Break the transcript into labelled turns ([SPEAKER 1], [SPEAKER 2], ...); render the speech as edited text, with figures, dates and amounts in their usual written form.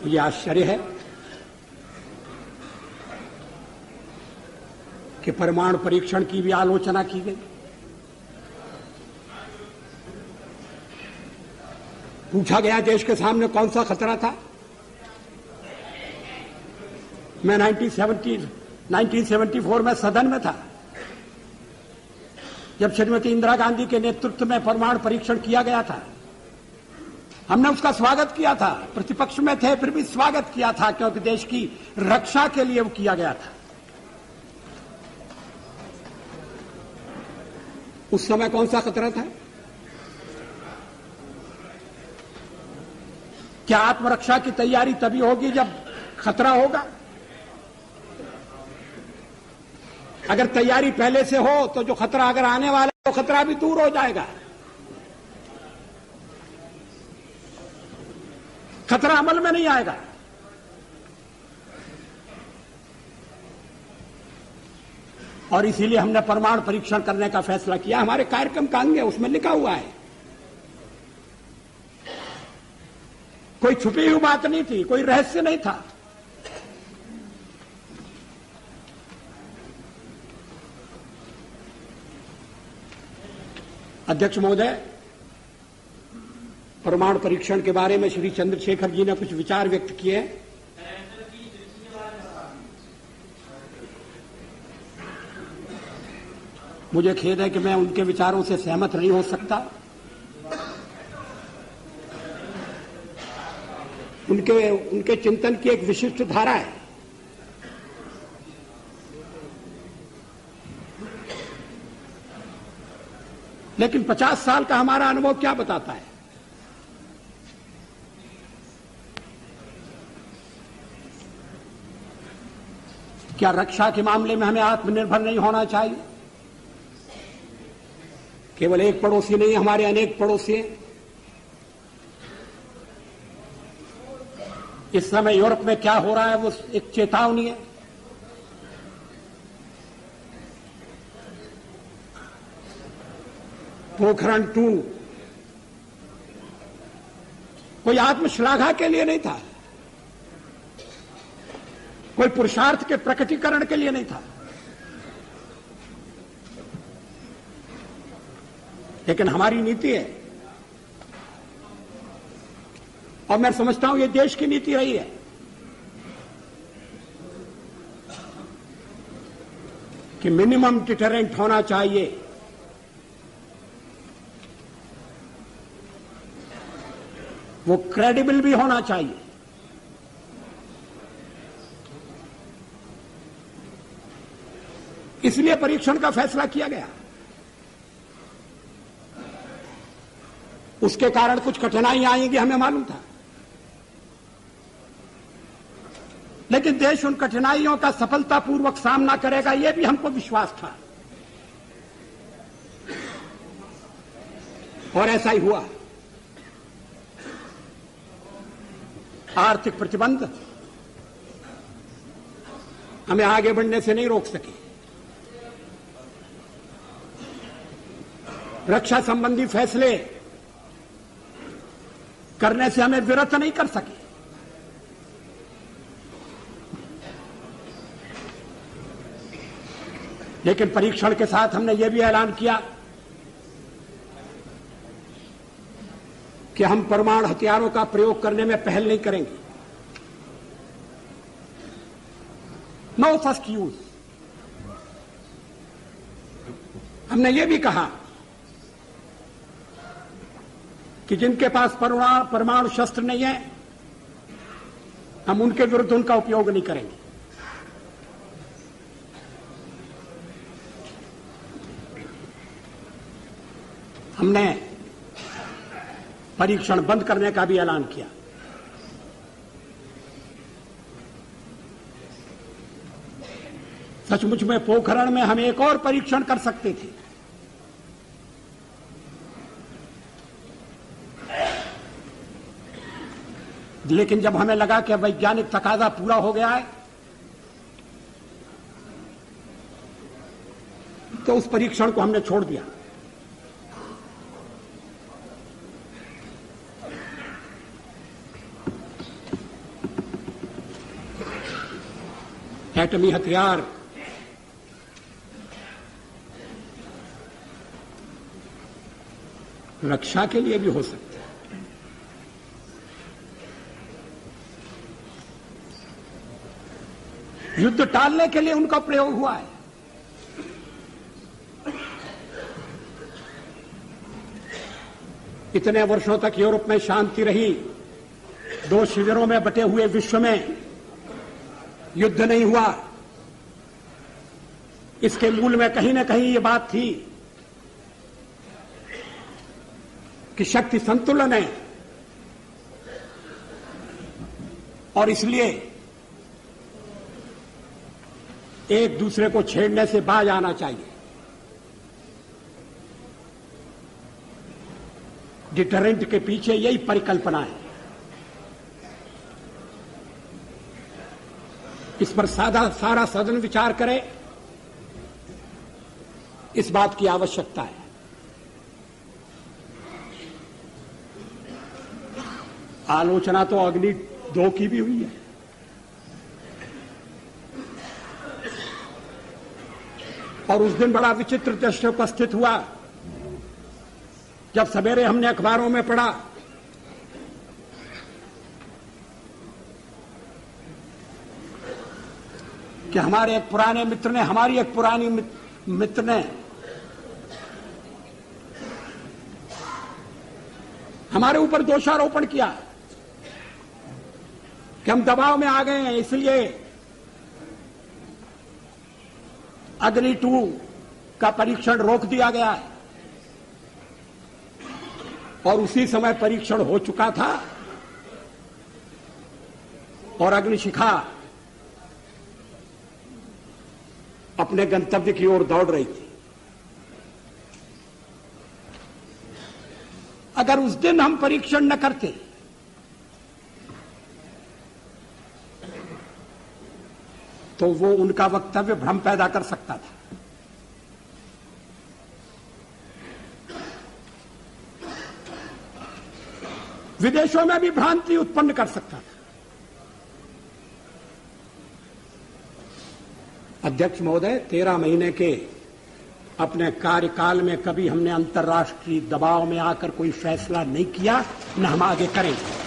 [SPEAKER 1] ये आश्चर्य है कि परमाणु परीक्षण की भी आलोचना की गई। पूछा गया देश के सामने कौन सा खतरा था। मैं 1974 में सदन में था जब श्रीमती इंदिरा गांधी के नेतृत्व में परमाणु परीक्षण किया गया था। हमने उसका स्वागत किया था, प्रतिपक्ष में थे फिर भी स्वागत किया था, क्योंकि देश की रक्षा के लिए वो किया गया था। उस समय कौन सा खतरा था? क्या आत्मरक्षा की तैयारी तभी होगी जब खतरा होगा? अगर तैयारी पहले से हो तो जो खतरा अगर आने वाला है तो खतरा भी दूर हो जाएगा। खतरा अमल में नहीं आएगा। और इसीलिए हमने परमाणु परीक्षण करने का फैसला किया। हमारे कार्यक्रम का अंग है, उसमें लिखा हुआ है। कोई छुपी हुई बात नहीं थी, कोई रहस्य नहीं था। अध्यक्ष महोदय, परमाणु परीक्षण के बारे में श्री चंद्रशेखर जी ने कुछ विचार व्यक्त किए। मुझे खेद है कि मैं उनके विचारों से सहमत नहीं हो सकता। उनके चिंतन की एक विशिष्ट धारा है। लेकिन 50 साल का हमारा अनुभव क्या बताता है? क्या रक्षा के मामले में हमें आत्मनिर्भर नहीं होना चाहिए? केवल एक पड़ोसी नहीं, हमारे अनेक पड़ोसी हैं। इस समय यूरोप में क्या हो रहा है वो एक चेतावनी है। पोखरण 2 कोई आत्मश्लाघा के लिए नहीं था, कोई पुरुषार्थ के प्रकटीकरण के लिए नहीं था, लेकिन हमारी नीति है और मैं समझता हूं ये देश की नीति रही है कि मिनिमम डिटरेंट होना चाहिए। वो क्रेडिबल भी होना चाहिए। इसलिए परीक्षण का फैसला किया गया। उसके कारण कुछ कठिनाइयां आएंगी, हमें मालूम था, लेकिन देश उन कठिनाइयों का सफलतापूर्वक सामना करेगा, यह भी हमको विश्वास था और ऐसा ही हुआ। आर्थिक प्रतिबंध हमें आगे बढ़ने से नहीं रोक सके। रक्षा संबंधी फैसले करने से हमें विरत नहीं कर सके। लेकिन परीक्षण के साथ हमने यह भी ऐलान किया कि हम परमाणु हथियारों का प्रयोग करने में पहल नहीं करेंगे। No first use. हमने यह भी कहा कि जिनके पास परमाणु शस्त्र नहीं है, हम उनके विरुद्ध उनका उपयोग नहीं करेंगे। हमने परीक्षण बंद करने का भी ऐलान किया। सचमुच में पोखरण में हम एक और परीक्षण कर सकते थे, लेकिन जब हमें लगा कि वैज्ञानिक तकाजा पूरा हो गया है तो उस परीक्षण को हमने छोड़ दिया। एटमी हथियार रक्षा के लिए भी हो सकते हैं। युद्ध टालने के लिए उनका प्रयोग हुआ है। इतने वर्षों तक यूरोप में शांति रही, दो शिविरों में बटे हुए विश्व में युद्ध नहीं हुआ। इसके मूल में कहीं न कहीं ये बात थी कि शक्ति संतुलन है और इसलिए एक दूसरे को छेड़ने से बाज आना चाहिए। डिटरेंट के पीछे यही परिकल्पना है। इस पर सारा सदन विचार करे, इस बात की आवश्यकता है। आलोचना तो अग्नि 2 की भी हुई है। और उस दिन बड़ा विचित्र दृश्य उपस्थित हुआ जब सवेरे हमने अखबारों में पढ़ा कि हमारे एक पुराने मित्र ने, हमारी एक पुरानी मित्र ने हमारे ऊपर दोषारोपण किया कि हम दबाव में आ गए हैं, इसलिए अग्नि 2 का परीक्षण रोक दिया गया है। और उसी समय परीक्षण हो चुका था और अग्निशिखा अपने गंतव्य की ओर दौड़ रही थी। अगर उस दिन हम परीक्षण न करते तो वो उनका वक्तव्य भ्रम पैदा कर सकता था। विदेशों में भी भ्रांति उत्पन्न कर सकता था। अध्यक्ष महोदय, 13 महीने के अपने कार्यकाल में कभी हमने अंतर्राष्ट्रीय दबाव में आकर कोई फैसला नहीं किया, न हम आगे करेंगे।